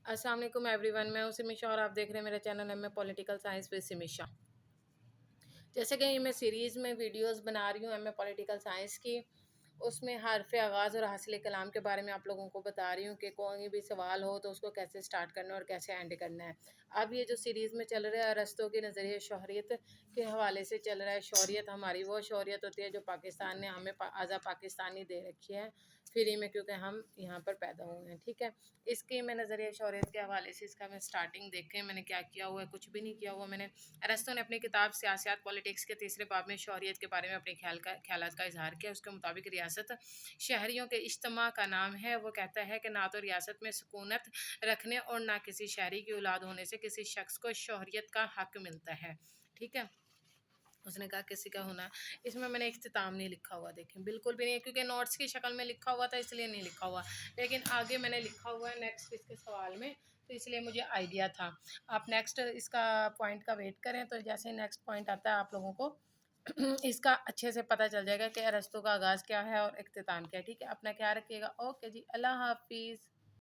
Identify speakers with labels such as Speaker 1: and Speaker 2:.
Speaker 1: अस्सलाम वालेकुम एवरीवन, मैं हूं सिमिशा और आप देख रहे हैं मेरा channel M A political science with Simisha. जैसे कि मैं सीरीज़ में वीडियोस बना रही हूँ एम ए पॉलिटिकल साइंस की, उसमें हरफ आगाज़ और हासिल कलाम के बारे में आप लोगों को बता रही हूँ कि कोई भी सवाल हो तो उसको कैसे स्टार्ट करना है और कैसे एंड करना है। अब ये जो सीरीज़ में चल रहा है अरस्तू के नज़रिए शौहरियत के हवाले से चल रहा है। शौहरियत हमारी वो शौहरियत होती है जो पाकिस्तान ने हमें आज़ा पाकिस्तानी दे रखी है फ्री में, क्योंकि हम यहाँ पर पैदा हुए हैं। ठीक है, इसके मैं नज़रिए शौहरियत के हवाले से इसका मैं स्टार्टिंग देखें मैंने क्या किया हुआ है। कुछ भी नहीं किया हुआ मैंने। अरस्तू ने अपनी किताब सियासत पॉलिटिक्स के तीसरे बाब में शौहरियत के बारे में अपने ख्यालात का इजहार किया। उसके मुताबिक रियासत शहरियों के इज्तिमा का नाम है। वो कहता है कि ना तो रियासत में सुकूनत रखने और ना किसी शहरी की औलाद होने से किसी शख्स को शौहरियत का हक मिलता है। ठीक है, उसने कहा किसी का होना। इसमें मैंने इख्तिताम नहीं लिखा हुआ, देखें बिल्कुल भी नहीं, क्योंकि नोट्स की शक्ल में लिखा हुआ था इसलिए नहीं लिखा हुआ, लेकिन आगे मैंने लिखा हुआ है नेक्स्ट इसके सवाल में, तो इसलिए मुझे आइडिया था। आप नेक्स्ट इसका पॉइंट का वेट करें, तो जैसे नेक्स्ट पॉइंट आता है आप लोगों को इसका अच्छे से पता चल जाएगा कि अरस्तू का आगाज़ क्या है और इख्तिताम क्या है। ठीक है, अपना ख्याल रखिएगा। ओके जी, अल्लाह हाफिज़।